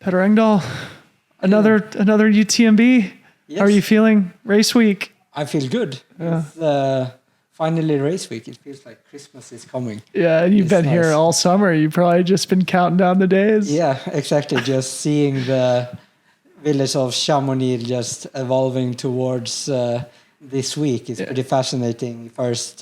Peter Engdahl, another UTMB. Yes. How are you feeling? Race week. I feel good. Yeah. It's finally race week. It feels like Christmas is coming. Yeah, and you've been here nice. all summer. You've probably just been counting down the days. Yeah, exactly. Just seeing the village of Chamonix just evolving towards this week is pretty fascinating. First,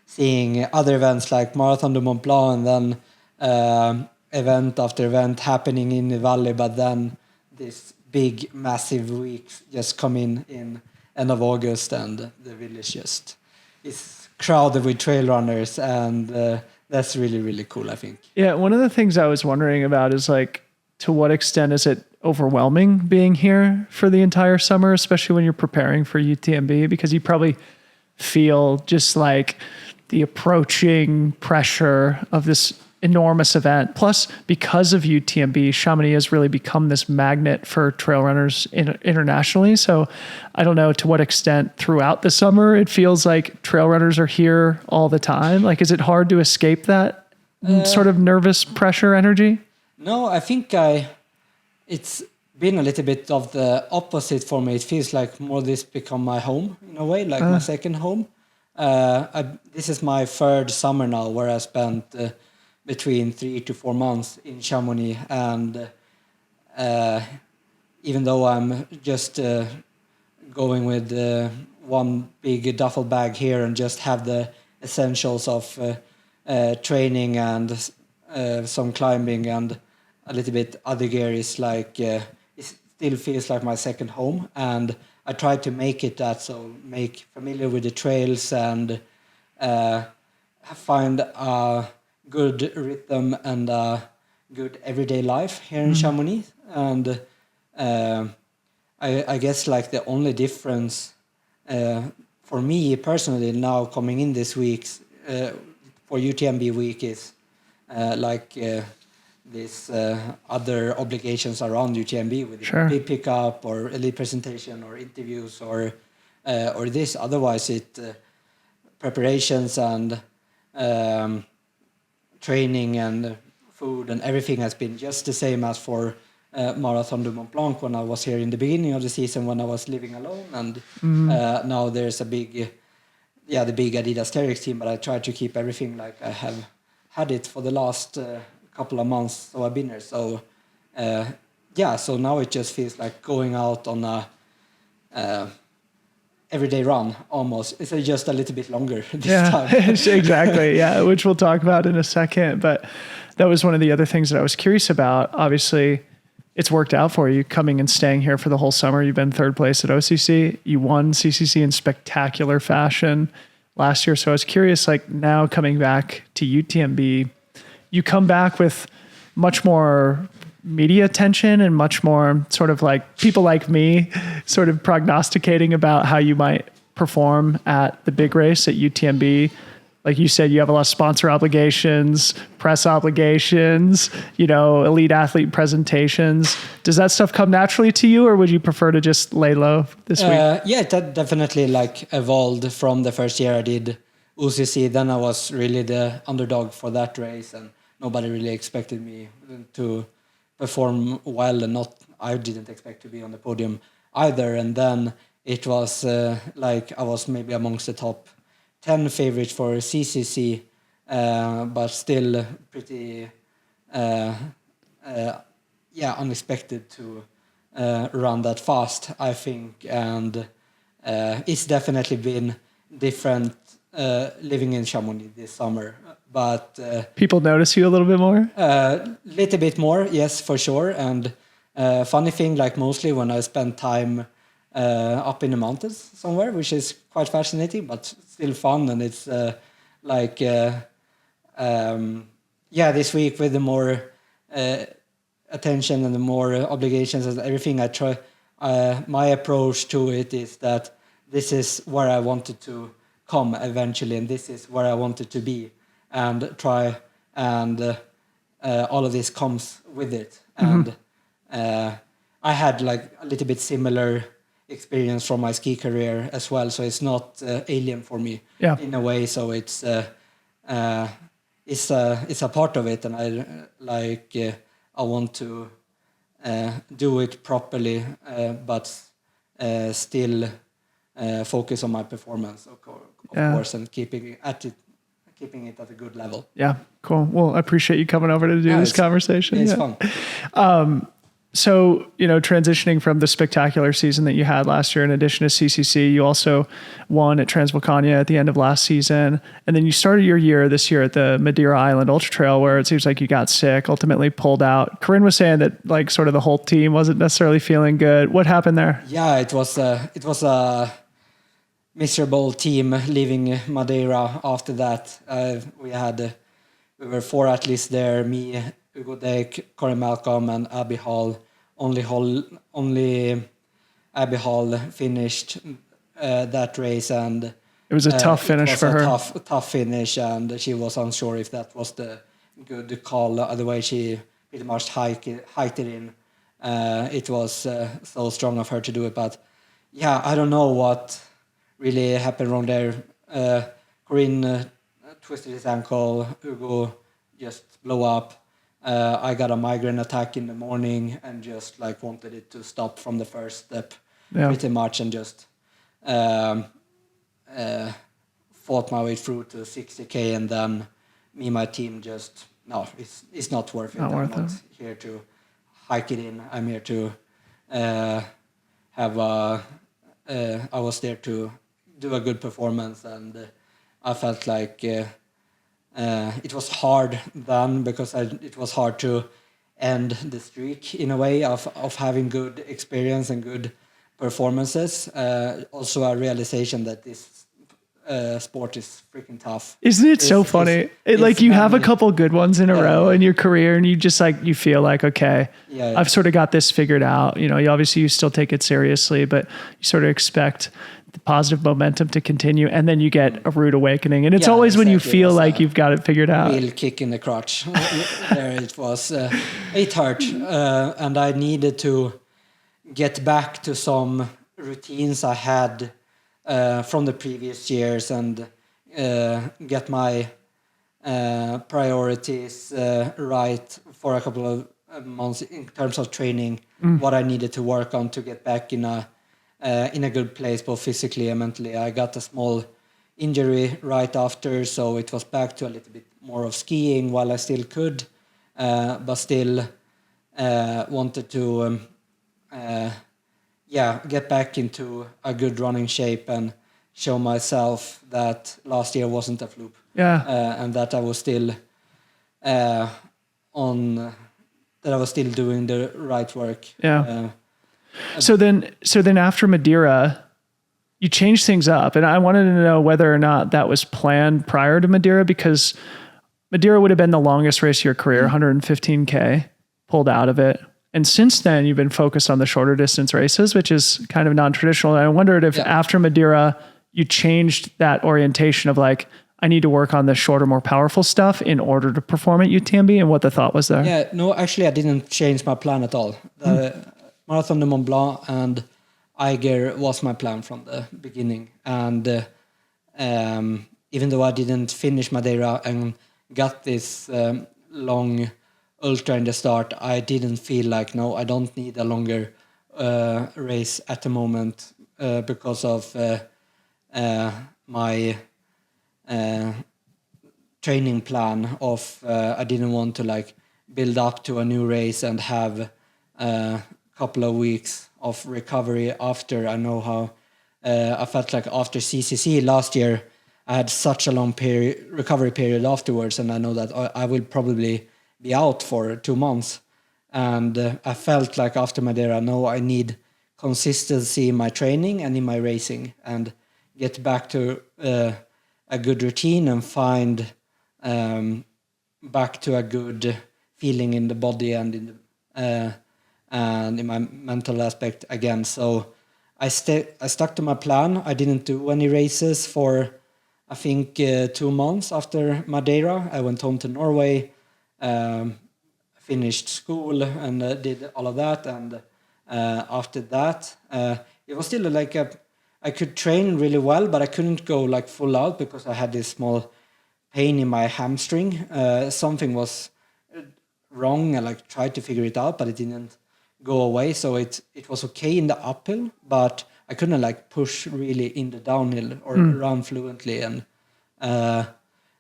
seeing other events like Marathon du Mont Blanc, and then event after event happening in the valley, but then this big, massive week just come in end of August, and the village just is crowded with trail runners, and that's really, really cool, I think. Yeah, one of the things I was wondering about is like, to what extent is it overwhelming being here for the entire summer, especially when you're preparing for UTMB, because you probably feel just like the approaching pressure of this enormous event. Plus, because of UTMB, Chamonix has really become this magnet for trail runners internationally. So I don't know to what extent throughout the summer it feels like trail runners are here all the time. Like, is it hard to escape that sort of nervous pressure energy? No, I think it's been a little bit of the opposite for me. It feels like more this become my home in a way, like my second home. This is my third summer now where I spent between 3 to 4 months in Chamonix, and even though I'm just going with one big duffel bag here and just have the essentials of training and some climbing and a little bit other gear, is like it still feels like my second home, and I try to make it that, so make familiar with the trails and find a good rhythm and a good everyday life here in Chamonix. And I guess like the only difference for me personally now coming in this week's for UTMB week is these other obligations around UTMB with big pickup or elite presentation or interviews or this. Otherwise, preparations and training and food and everything has been just the same as for Marathon du Mont Blanc when I was here in the beginning of the season when I was living alone. And now there's the big Adidas Terex team, but I try to keep everything like I have had it for the last couple of months, so I've been here. So so now it just feels like going out on a everyday run almost. It's just a little bit longer this time. Exactly. Yeah, which we'll talk about in a second. But that was one of the other things that I was curious about. Obviously, it's worked out for you coming and staying here for the whole summer. You've been third place at OCC. You won CCC in spectacular fashion last year. So I was curious, like now coming back to UTMB, you come back with much more media attention and much more sort of like people like me sort of prognosticating about how you might perform at the big race at UTMB. Like you said, you have a lot of sponsor obligations, press obligations, elite athlete presentations. Does that stuff come naturally to you, or would you prefer to just lay low this week? Yeah, that definitely like evolved from the first year I did UCC. Then I was really the underdog for that race, and nobody really expected me to perform well, and I didn't expect to be on the podium either. And then it was like I was maybe amongst the top 10 favorites for CCC, but still pretty unexpected to run that fast, I think. And it's definitely been different living in Chamonix this summer. But people notice you a little bit more? Little bit more, yes, for sure. And funny thing, like mostly when I spend time up in the mountains somewhere, which is quite fascinating, but still fun. And it's this week with the more attention and the more obligations and everything, I try. My approach to it is that this is where I wanted to come eventually, and this is where I wanted to be. And try, and all of this comes with it. And I had like a little bit similar experience from my ski career as well, so it's not alien for me in a way. So it's a part of it, and I want to do it properly, but still focus on my performance, of course, and keeping it at a good level. Yeah, cool. Well, I appreciate you coming over to do this conversation. It's fun. So, transitioning from the spectacular season that you had last year, in addition to CCC, you also won at Transvolcania at the end of last season. And then you started your year this year at the Madeira Island Ultra Trail, where it seems like you got sick, ultimately pulled out. Corinne was saying that like sort of the whole team wasn't necessarily feeling good. What happened there? Yeah, it was a miserable team leaving Madeira after that. We were 4 athletes there, me, Hugo Dake, Corinne Malcolm, and Abby Hall. Only Abby Hall finished that race, and it was a tough finish for her. Tough finish, and she was unsure if that was the good call. Otherwise, she pretty much hiked it in. It was so strong of her to do it, but yeah, I don't know what really happened wrong there. Corinne twisted his ankle. Hugo just blew up. I got a migraine attack in the morning and just like wanted it to stop from the first step, pretty much, and just fought my way through to 60K, and then me and my team just it's not worth it. I'm not here to hike it in. I'm here to I was there to do a good performance, and I felt like it was hard then, because it was hard to end the streak in a way of having good experience and good performances. Also a realization that this sport is freaking tough. Isn't it so funny? Like you have a couple good ones in a row in your career, and you just like, you feel like, okay, I've sort of got this figured out. You still take it seriously, but you sort of expect the positive momentum to continue, and then you get a rude awakening, and it's always when you feel like you've got it figured out. Real kick in the crotch. There it was. It hurt, and I needed to get back to some routines I had from the previous years, and get my priorities right for a couple of months in terms of training. What I needed to work on to get back in a good place, both physically and mentally. I got a small injury right after, so it was back to a little bit more of skiing while I still could, but still wanted to get back into a good running shape and show myself that last year wasn't a fluke. And that I was still doing the right work. So then after Madeira, you changed things up, and I wanted to know whether or not that was planned prior to Madeira, because Madeira would have been the longest race of your career, 115K, pulled out of it. And since then, you've been focused on the shorter distance races, which is kind of non-traditional. And I wondered if after Madeira, you changed that orientation of like, I need to work on the shorter, more powerful stuff in order to perform at UTMB, and what the thought was there. Yeah, no, actually, I didn't change my plan at all. Marathon de Mont Blanc and Eiger was my plan from the beginning. And even though I didn't finish Madeira and got this long ultra in the start, I didn't feel like, no, I don't need a longer race at the moment because of my training plan of I didn't want to like build up to a new race and have couple of weeks of recovery after. I know how I felt like after CCC last year, I had such a long recovery period afterwards, and I know that I will probably be out for 2 months. And I felt like after Madeira, no, I need consistency in my training and in my racing, and get back to a good routine and find back to a good feeling in the body and in my mental aspect again. So I stuck to my plan. I didn't do any races for, I think, 2 months after Madeira. I went home to Norway, finished school, and did all of that. And after that, it was still like I could train really well, but I couldn't go like full out because I had this small pain in my hamstring. Something was wrong. I like tried to figure it out, but it didn't go away. So it was okay in the uphill, but I couldn't like push really in the downhill or run fluently. And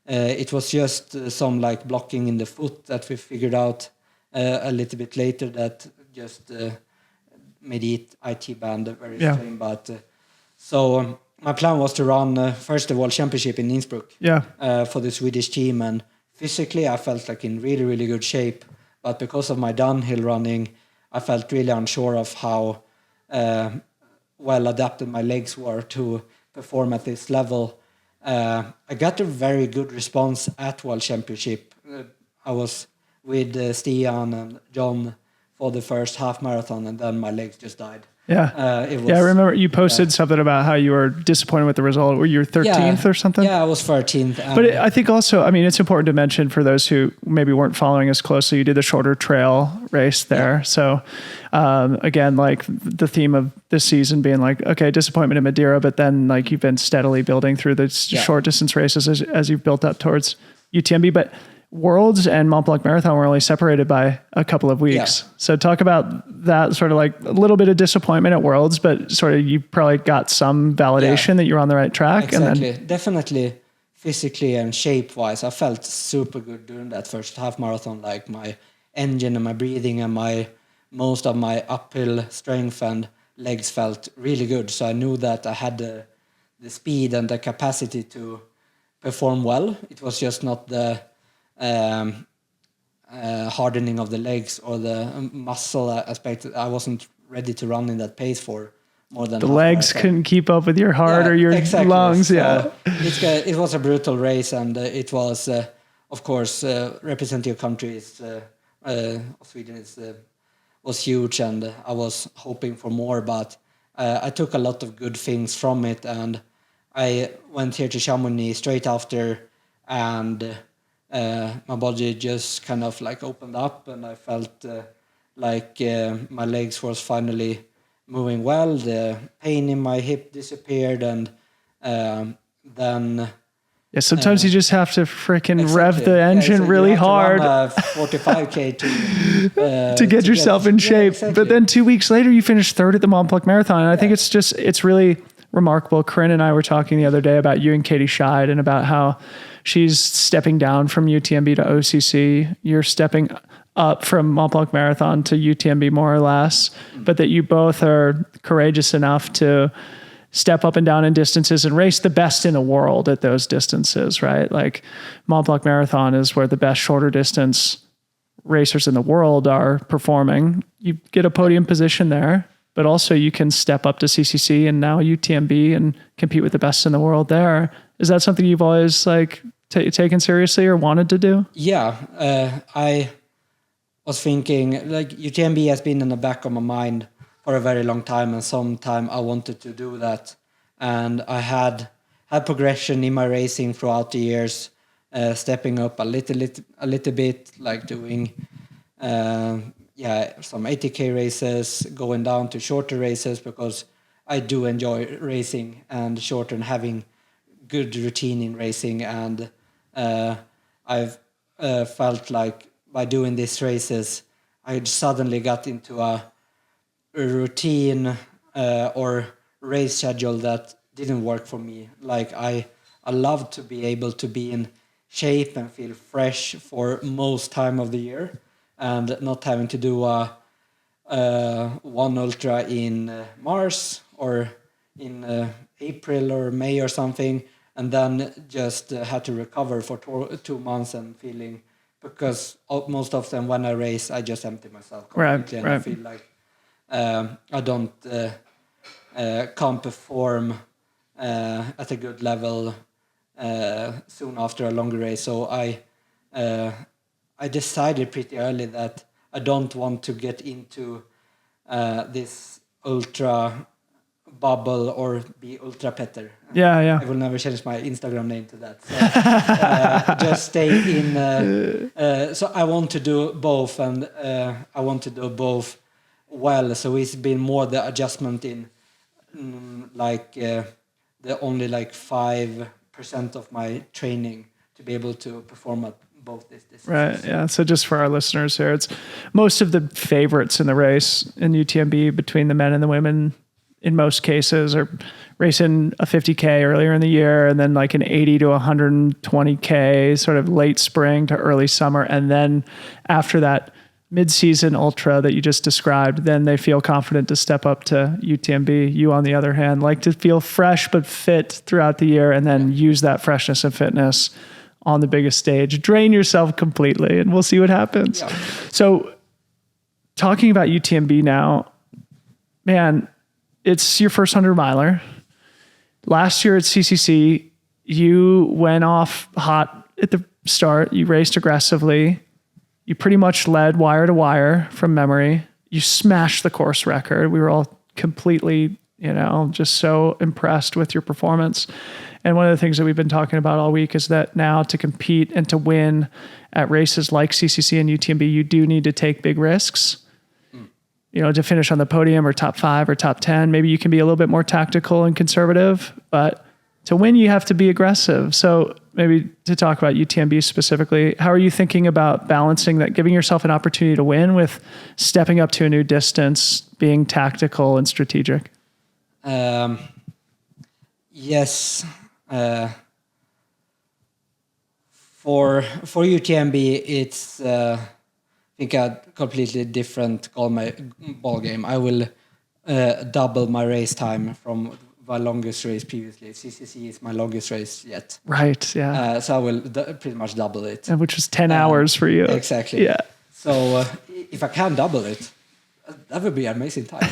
it was just some like blocking in the foot that we figured out a little bit later that just made IT band very strange. But so my plan was to run first the World Championship in Innsbruck for the Swedish team. And physically, I felt like in really, really good shape. But because of my downhill running, I felt really unsure of how well adapted my legs were to perform at this level. I got a very good response at World Championship. I was with Stian and John for the first half marathon, and then my legs just died. Yeah. I remember you posted something about how you were disappointed with the result. Were you 13th or something? Yeah, I was 13th. But I think also, I mean, it's important to mention for those who maybe weren't following us closely, you did the shorter trail race there. Yeah. So again, like the theme of this season being like, okay, disappointment in Madeira, but then like you've been steadily building through the short distance races as you've built up towards UTMB. But Worlds and Mont Blanc Marathon were only separated by a couple of weeks. Yeah. So talk about that sort of like a little bit of disappointment at Worlds, but sort of you probably got some validation that you're on the right track. Exactly. And then definitely physically and shape wise, I felt super good during that first half marathon. Like my engine and my breathing and most of my uphill strength and legs felt really good. So I knew that I had the speed and the capacity to perform well. It was just not the hardening of the legs or the muscle aspect. I wasn't ready to run in that pace for more than the legs couldn't keep up with your heart or your lungs. So it was a brutal race, and it was of course representing your country is Sweden was huge, and I was hoping for more, but I took a lot of good things from it, and I went here to Chamonix straight after, and my body just kind of like opened up, and I felt like my legs was finally moving well. The pain in my hip disappeared, and then sometimes you just have to freaking rev the engine really hard. 45k to get yourself in shape. Exactly. But then 2 weeks later, you finished third at the Mont Blanc Marathon, and I think it's really remarkable. Corinne and I were talking the other day about you and Katie Scheid and about how she's stepping down from UTMB to OCC. You're stepping up from Mont Blanc Marathon to UTMB more or less, but that you both are courageous enough to step up and down in distances and race the best in the world at those distances, right? Like Mont Blanc Marathon is where the best shorter distance racers in the world are performing. You get a podium position there, but also you can step up to CCC and now UTMB and compete with the best in the world there. Is that something you've always like taken seriously or wanted to do? Yeah, I was thinking like UTMB has been in the back of my mind for a very long time, and sometime I wanted to do that. And I had progression in my racing throughout the years, stepping up a little bit, like doing some 80k races, going down to shorter races because I do enjoy racing and shorter and having good routine in racing. And I've felt like by doing these races, I suddenly got into a routine or race schedule that didn't work for me. Like I love to be able to be in shape and feel fresh for most time of the year, and not having to do one ultra in Mars or in April or May or something, and then just had to recover for 2 months and feeling, because most of them when I race I just empty myself completely, and I feel like I don't can't perform at a good level soon after a longer race. So I decided pretty early that I don't want to get into this ultra bubble or be ultra petter. Yeah. I will never change my Instagram name to that. So, just stay in. So I want to do both, and I want to do both well. So it's been more the adjustment in the only like 5% of my training to be able to perform at both these distances. Right. Yeah. So just for our listeners here, it's most of the favorites in the race in UTMB between the men and the women in most cases are racing a 50K earlier in the year and then like an 80 to 120K sort of late spring to early summer. And then after that mid-season ultra that you just described, then they feel confident to step up to UTMB. You, on the other hand, like to feel fresh but fit throughout the year and then use that freshness and fitness on the biggest stage. Drain yourself completely and we'll see what happens. Yeah. So talking about UTMB now, man, it's your first 100-miler. Last year at CCC, you went off hot at the start. You raced aggressively. You pretty much led wire to wire from memory. You smashed the course record. We were all completely, just so impressed with your performance. And one of the things that we've been talking about all week is that now to compete and to win at races like CCC and UTMB, you do need to take big risks. To finish on the podium or top 5 or top 10, maybe you can be a little bit more tactical and conservative, but to win, you have to be aggressive. So maybe to talk about UTMB specifically, how are you thinking about balancing that, giving yourself an opportunity to win with stepping up to a new distance, being tactical and strategic? Yes. For UTMB, it's I think a completely different ball game. I will double my race time from my longest race previously. CCC is my longest race yet. Right, yeah. So I will pretty much double it. Which was 10 hours for you. Exactly. Yeah. So if I can double it, that would be an amazing time.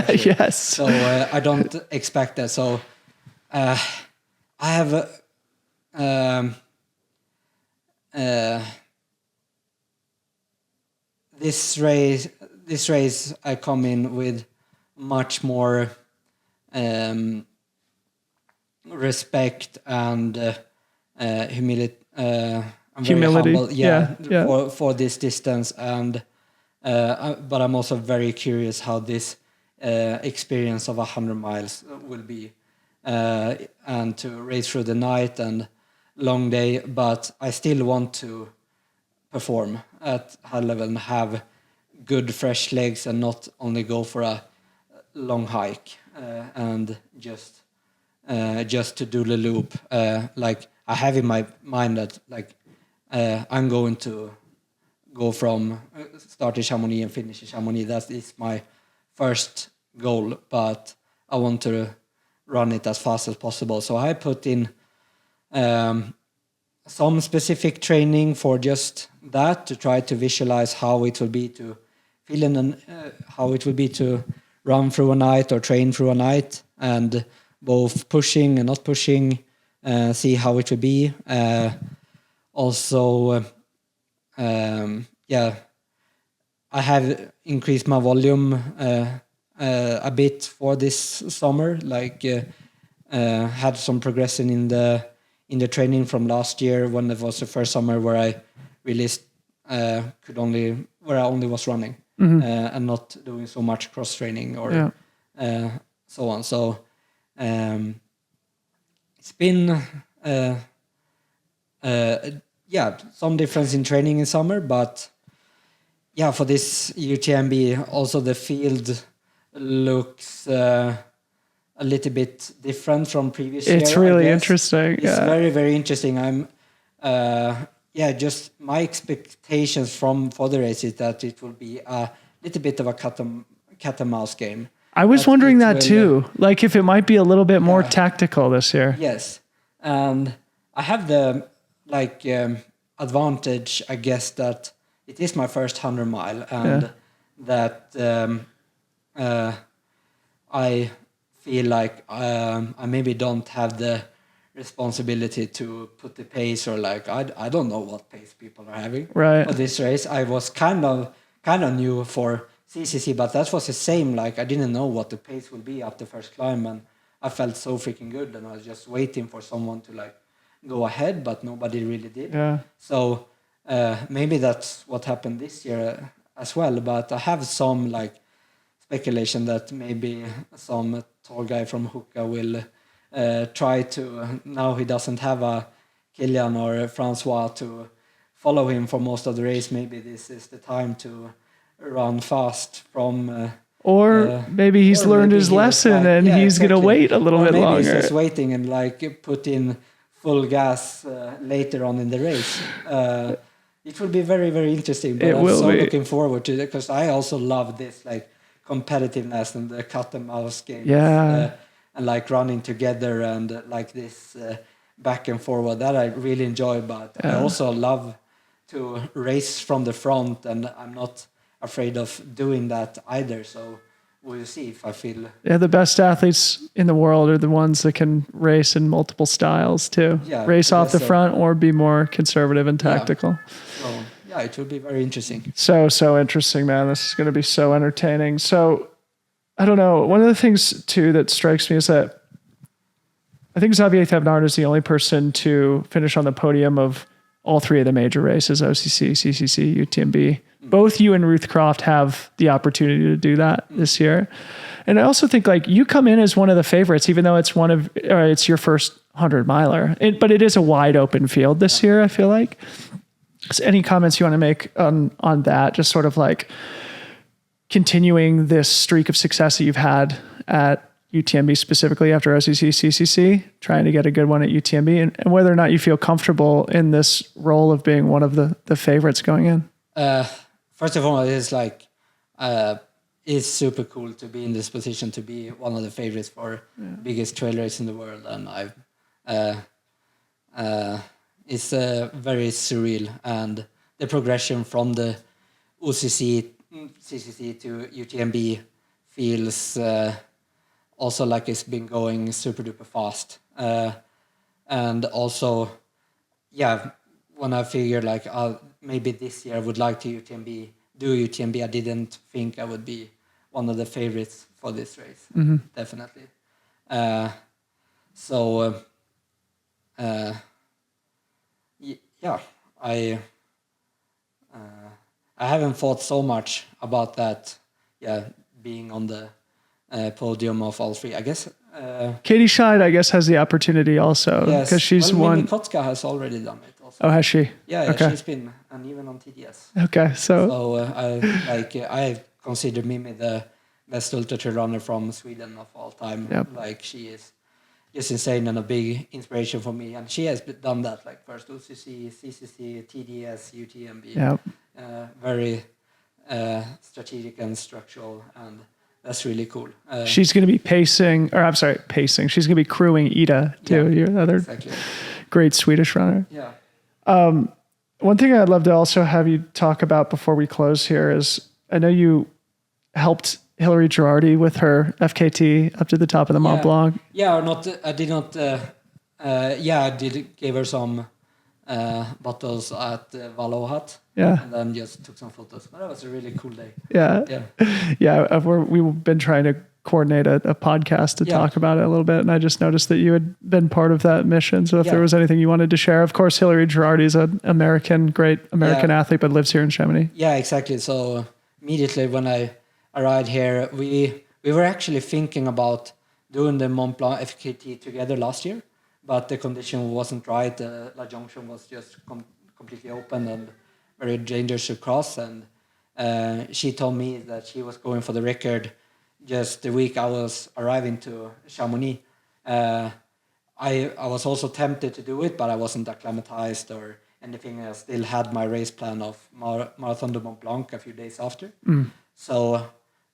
Yes. So I don't expect that. So I have this race I come in with much more respect and humility. I'm humility. very humble, for this distance, and but I'm also very curious how this experience of 100 miles will be, and to race through the night and long day. But I still want to perform at high level and have good fresh legs and not only go for a long hike and just to do the loop. Like I have in my mind that I'm going to go from start in Chamonix and finish in Chamonix. That is my first goal, but I want to run it as fast as possible. So I put in some specific training for just that, to try to visualize how it will be to feel in how it will be to run through a night or train through a night, and both pushing and not pushing, see how it will be. Also, I have increased my volume a bit for this summer. Had some progression in the training from last year, when it was the first summer where I really where I only was running and not doing so much cross training or so on. So it's been some difference in training in summer, but for this UTMB also the field looks a little bit different from previous year. It's really interesting. It's very, very interesting. I'm just my expectations for the race is that it will be a little bit of a cat and mouse game. I was wondering that too. Like if it might be a little bit more tactical this year. Yes. And I have the advantage, I guess, that it is my first 100 mile and that I feel like I maybe don't have the responsibility to put the pace, or I don't know what pace people are having for this race. I was kind of new for CCC, but that was the same. I didn't know what the pace will be up the first climb, and I felt so freaking good, and I was just waiting for someone to go ahead, but nobody really did. Yeah. So maybe that's what happened this year as well. But I have some speculation that maybe some tall guy from Hoka will try to, now he doesn't have a Kilian or a Francois to follow him for most of the race, maybe this is the time to run fast from. Or maybe he's learned his lesson and he's going to wait a little bit longer. Maybe he's just waiting and like put in full gas later on in the race. It will be very, very interesting. But I'm so looking forward to it because I also love this like competitiveness and the cat and mouse games. Yeah. And like running together and like this back and forward that I really enjoy. But I also love to race from the front, and I'm not afraid of doing that either. So we'll see if I feel. Yeah, the best athletes in the world are the ones that can race in multiple styles too. Yeah, race off the front or be more conservative and tactical. So yeah, it will be very interesting. So interesting, man. This is going to be so entertaining. So I don't know. One of the things too that strikes me is that I think Xavier Thévenard is the only person to finish on the podium of all three of the major races, OCC, CCC, UTMB. Both you and Ruth Croft have the opportunity to do that this year. And I also think like you come in as one of the favorites, even though it's your first 100 miler, but it is a wide open field this year. I feel like. So any comments you want to make on that? Just sort of like continuing this streak of success that you've had at UTMB specifically after OCC, CCC, trying to get a good one at UTMB, and whether or not you feel comfortable in this role of being one of the favorites going in. First of all, it's super cool to be in this position to be one of the favorites for biggest trail race in the world, and it's very surreal, and the progression from the OCC, CCC to UTMB feels also like it's been going super duper fast, and also, when I figured like maybe this year I would like to do UTMB, I didn't think I would be one of the favorites for this race. Mm-hmm. Definitely. I haven't thought so much about that. Yeah, being on the podium of all three, I guess. Katie Scheid, I guess, has the opportunity also because she's won. Mimi Kotka has already done it. Also. Oh, has she? Yeah, okay. She's been, and even on TDS. Okay, so I consider Mimi the best ultra trail runner from Sweden of all time. Yep. Like she is just insane and a big inspiration for me, and she has done that like first OCC, CCC, TDS, UTMB. Yep. Very strategic and structural, and that's really cool. She's going to be pacing. She's going to be crewing Ida too. Yeah, your other great Swedish runner. Yeah. One thing I'd love to also have you talk about before we close here is I know you helped Hillary Girardi with her FKT up to the top of the Mont Blanc. Yeah, or not. I did not. I did give her some bottles at Valohat. Yeah. And then just took some photos. But that was a really cool day. Yeah. We've been trying to coordinate a podcast to talk about it a little bit. And I just noticed that you had been part of that mission. So if there was anything you wanted to share, of course, Hillary Girardi is an great American athlete, but lives here in Chamonix. Yeah, exactly. So immediately when I arrived here, we were actually thinking about doing the Mont Blanc FKT together last year, but the condition wasn't right. La Jonction was just completely open and very dangerous to cross. And she told me that she was going for the record just the week I was arriving to Chamonix. I was also tempted to do it, but I wasn't acclimatized or anything. I still had my race plan of Marathon de Mont Blanc a few days after. So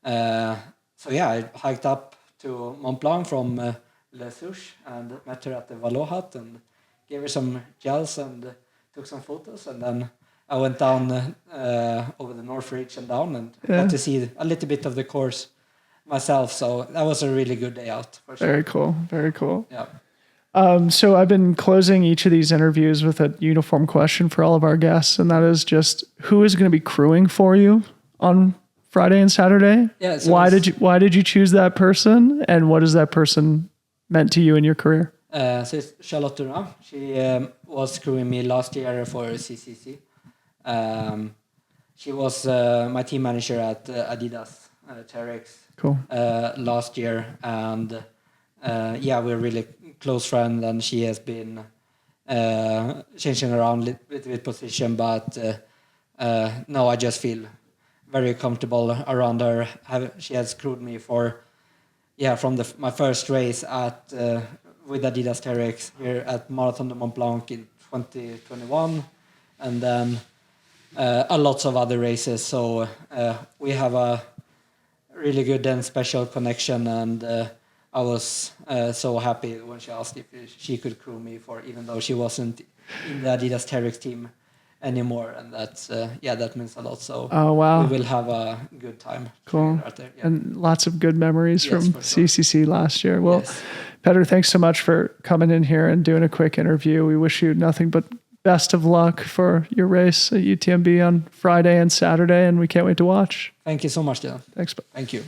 I hiked up to Mont Blanc from Les Souches and met her at the Valohat and gave her some gels and took some photos. And then I went down over the North Ridge and down and got to see a little bit of the course myself. So that was a really good day out. For sure. Very cool. Yeah. So I've been closing each of these interviews with a uniform question for all of our guests, and that is just who is going to be crewing for you on Friday and Saturday? Yeah. So why did you choose that person, and what has that person meant to you in your career? So it's Charlotte Durand. She was crewing me last year for CCC. She was my team manager at Adidas Terex. Cool. Last year, and we're really close friends, and she has been changing around a little bit position, but no, I just feel very comfortable around her. She has crewed me for from my first race at with Adidas Terex here at Marathon de Mont Blanc in 2021, and then a lots of other races. So we have a really good and special connection, and I was so happy when she asked if she could crew me for, even though she wasn't in the Adidas Terex team anymore, and that's that means a lot. So Oh, wow. we will have a good time. Cool. Out there. And lots of good memories Yes, from for sure. CCC last year. Well, Yes. Petter, thanks so much for coming in here and doing a quick interview. We wish you nothing but best of luck for your race at UTMB on Friday and Saturday, and we can't wait to watch. Thank you so much, Dylan. Thanks. Thank you.